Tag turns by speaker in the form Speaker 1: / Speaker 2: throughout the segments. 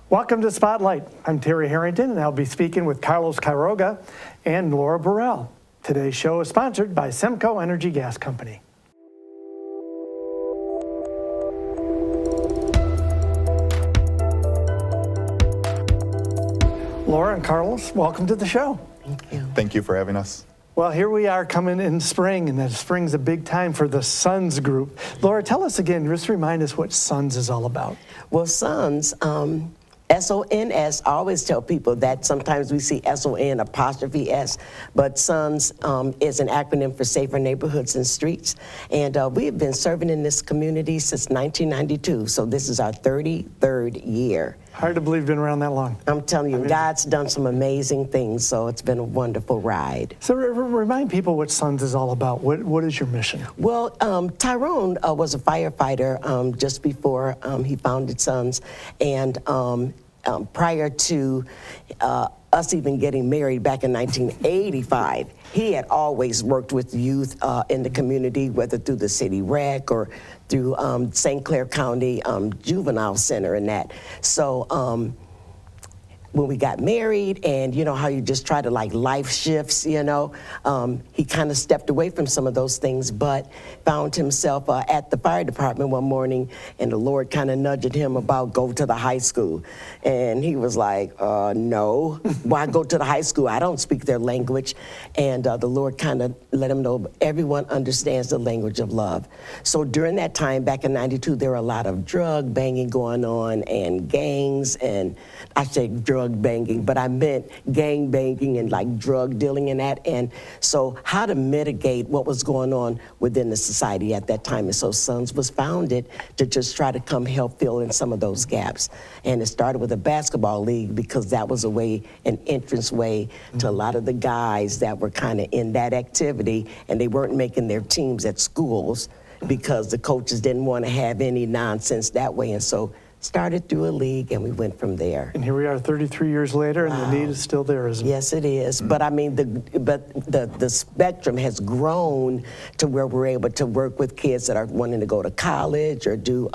Speaker 1: Welcome to Spotlight. I'm Terry Harrington, and I'll be speaking with Carlos Quiroga and Laura Burrell. Today's show is sponsored by Semco Energy Gas Company. Laura and Carlos, welcome to the show.
Speaker 2: Thank you.
Speaker 3: Thank you for having us.
Speaker 1: Well, here we are coming in spring, and that spring's a big time for the Sons group. Laura, tell us again, just remind us what Sons is all about.
Speaker 2: Well, Sons, S-O-N-S, I always tell people that sometimes we see S-O-N apostrophe S, but Sons is an acronym for Safer Neighborhoods and Streets. And we have been serving in this community since 1992, so this is our 33rd year.
Speaker 1: Hard to believe you've been around that long.
Speaker 2: I'm telling you, God's done some amazing things, so it's been a wonderful ride.
Speaker 1: So remind people what Sons is all about. What is your mission?
Speaker 2: Well, Tyrone was a firefighter just before he founded Sons, and prior to us even getting married back in 1985, he had always worked with youth in the community, whether through the city rec or through St. Clair County Juvenile Center and that. So when we got married, and you know how you just try to like life shifts, you know, he kind of stepped away from some of those things, but found himself at the fire department one morning, and the Lord kind of nudged him about go to the high school. And he was like, no, why go to the high school? I don't speak their language. And the Lord kind of let him know everyone understands the language of love. So during that time, back in '92, there were a lot of drug banging going on and gangs, and I say drug banging, but I meant gang banging and like drug dealing and that. And so how to mitigate what was going on within the society at that time. And so Sons was founded to just try to come help fill in some of those gaps. And it started with a basketball league because that was a way, an entrance way to a lot of the guys that were kind of in that activity, and they weren't making their teams at schools because the coaches didn't want to have any nonsense that way. And so started through a league, and we went from there.
Speaker 1: And here we are 33 years later, and the need is still there, isn't it?
Speaker 2: Yes, it is. But I mean, the spectrum has grown to where we're able to work with kids that are wanting to go to college or do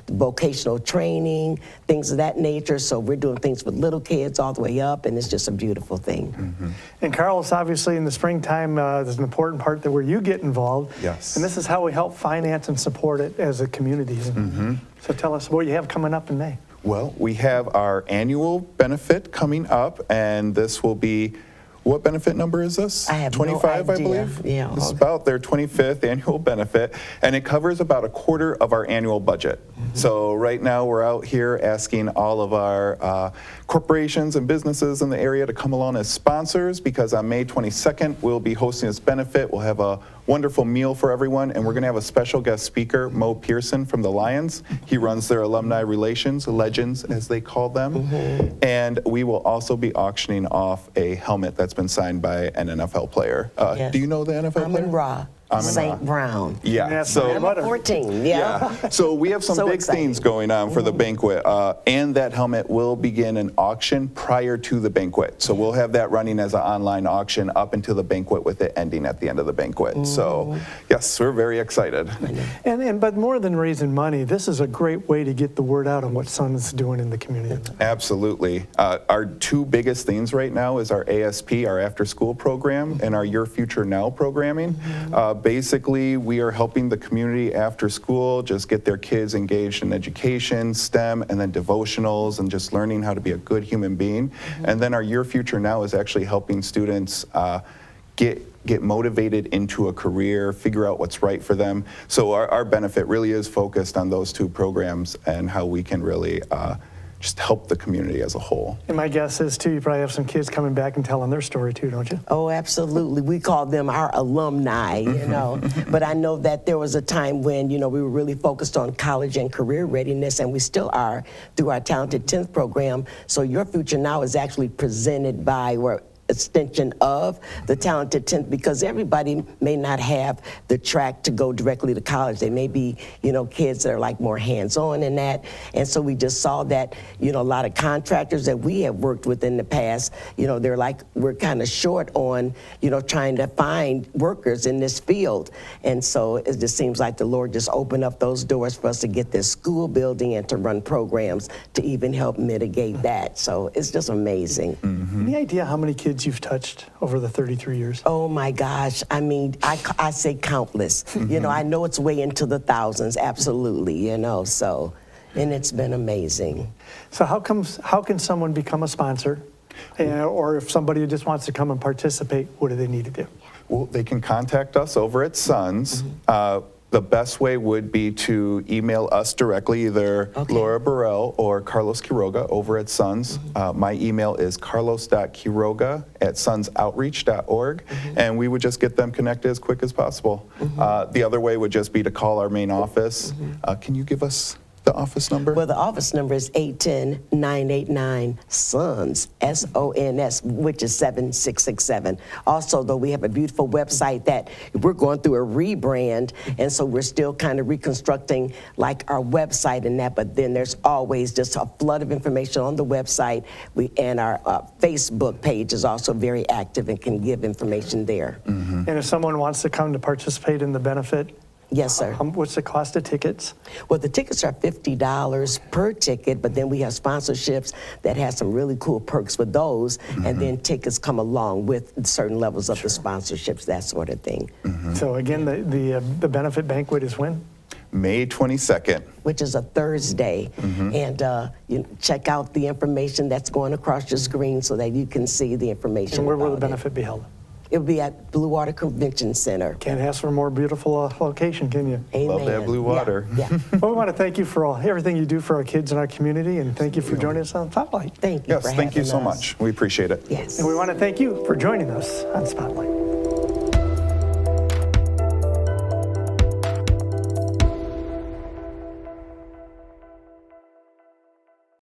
Speaker 2: vocational training, things of that nature. So we're doing things with little kids all the way up, and it's just a beautiful thing.
Speaker 1: Mm-hmm. And Carlos, obviously in the springtime, there's an important part that where you get involved.
Speaker 3: Yes.
Speaker 1: And this is how we help finance and support it as a community. Mm-hmm. So tell us what you have coming up in May.
Speaker 3: Well, we have our annual benefit coming up, and this will be, what benefit number is this?
Speaker 2: I have
Speaker 3: 25,
Speaker 2: no
Speaker 3: I
Speaker 2: idea.
Speaker 3: believe?
Speaker 2: Yeah.
Speaker 3: It's about their 25th annual benefit, and it covers about a quarter of our annual budget. Mm-hmm. So right now we're out here asking all of our corporations and businesses in the area to come along as sponsors, because on May 22nd we'll be hosting this benefit. We'll have a wonderful meal for everyone, and we're going to have a special guest speaker, Mo Pearson from the Lions. He runs their alumni relations, legends as they call them. Mm-hmm. And we will also be auctioning off a helmet that's been signed by an NFL player.
Speaker 2: Yes.
Speaker 3: Do you know the NFL player?
Speaker 2: Ra. St. Brown.
Speaker 3: Yeah.
Speaker 1: So
Speaker 2: Number 14, yeah.
Speaker 3: So we have some
Speaker 2: So
Speaker 3: big
Speaker 2: exciting.
Speaker 3: things going on for the banquet, and that helmet will begin an auction prior to the banquet. So we'll have that running as an online auction up until the banquet, with it ending at the end of the banquet. So yes, we're very excited.
Speaker 1: But more than raising money, this is a great way to get the word out on what Sons is doing in the community.
Speaker 3: Absolutely. Our two biggest things right now is our ASP, our after school program, and our Your Future Now programming. Basically, we are helping the community after school just get their kids engaged in education, STEM, and then devotionals, and just learning how to be a good human being. And then our Your Future Now is actually helping students get motivated into a career, figure out what's right for them. So our benefit really is focused on those two programs and how we can really just help the community as a whole.
Speaker 1: And my guess is, too, you probably have some kids coming back and telling their story, too, don't you?
Speaker 2: Oh, absolutely. We call them our alumni, you know. But I know that there was a time when, you know, we were really focused on college and career readiness, and we still are through our Talented 10th program. So Your Future Now is actually presented by, or extension of the talented 10th, because everybody may not have the track to go directly to college. They may be, kids that are like more hands-on in that. And so we just saw that, a lot of contractors that we have worked with in the past, they're like, we're kind of short on, trying to find workers in this field. And so it just seems like the Lord just opened up those doors for us to get this school building and to run programs to even help mitigate that. So it's just amazing.
Speaker 1: Any idea how many kids you've touched over the 33 years?
Speaker 2: Oh my gosh. I mean, I say countless. I know it's way into the thousands, absolutely, so, and it's been amazing.
Speaker 1: So how can someone become a sponsor? Or if somebody just wants to come and participate, what do they need to do?
Speaker 3: Well, they can contact us over at Sons. The best way would be to email us directly, either Laura Burrell or Carlos Quiroga over at Sons. My email is carlos.quiroga@sonsoutreach.org, and we would just get them connected as quick as possible. The other way would just be to call our main office. Can you give us the office number?
Speaker 2: Well, the office number is 810-989-SONS, SONS, which is 7667. Also, though, we have a beautiful website that we're going through a rebrand, and so we're still kind of reconstructing like our website and that, but then there's always just a flood of information on the website. And our Facebook page is also very active and can give information there.
Speaker 1: And if someone wants to come to participate in the benefit,
Speaker 2: Yes, sir.
Speaker 1: What's the cost of tickets?
Speaker 2: Well, the tickets are $50 per ticket, but then we have sponsorships that have some really cool perks with those, and then tickets come along with certain levels of the sponsorships, that sort of thing.
Speaker 1: So again, the benefit banquet is when?
Speaker 3: May 22nd.
Speaker 2: Which is a Thursday. And you check out the information that's going across your screen so that you can see the information.
Speaker 1: And where will the
Speaker 2: about it.
Speaker 1: benefit be held?
Speaker 2: It'll be at Blue Water Convention Center.
Speaker 1: Can't ask for a more beautiful location, can you?
Speaker 2: Amen.
Speaker 3: Love that blue water.
Speaker 2: Yeah.
Speaker 1: Well, we want to thank you for everything you do for our kids in our community, and thank you for joining us on Spotlight.
Speaker 2: Thank you
Speaker 3: Yes,
Speaker 2: for
Speaker 3: thank you
Speaker 2: having
Speaker 3: so
Speaker 2: us.
Speaker 3: much. We appreciate it.
Speaker 2: Yes.
Speaker 1: And we want to thank you for joining us on Spotlight.